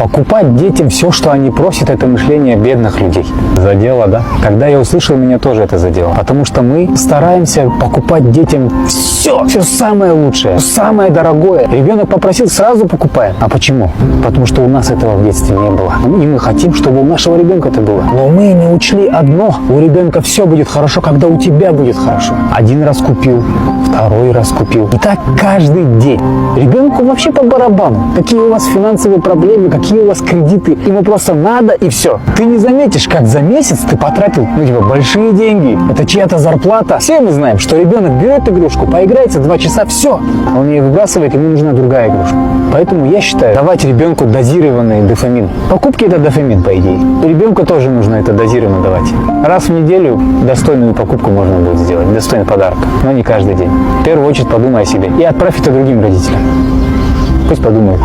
Покупать детям все, что они просят, это мышление бедных людей. Задело, да? Когда я услышал, меня тоже это задело. Потому что мы стараемся покупать детям все самое лучшее, самое дорогое. Ребенок попросил, сразу покупаем. А почему? Потому что у нас этого в детстве не было. И мы хотим, чтобы у нашего ребенка это было. Но мы не учли одно. У ребенка все будет хорошо, когда у тебя будет хорошо. Один раз купил, второй раз купил. И так каждый день. Ребенку вообще по барабану. Какие у вас финансовые проблемы, какие у вас кредиты. Ему просто надо и все. Ты не заметишь, как за месяц ты потратил, большие деньги. Это чья-то зарплата. Все мы знаем, что ребенок берет игрушку, поиграется 2 часа, все. Он ее выбрасывает, ему нужна другая игрушка. Поэтому я считаю, давать ребенку дозированный дофамин. Покупки это дофамин, по идее. И ребенку тоже нужно это дозированно давать. Раз в неделю достойную покупку можно будет сделать, достойный подарок. Но не каждый день. В первую очередь подумай о себе и отправь это другим родителям. Пусть подумают.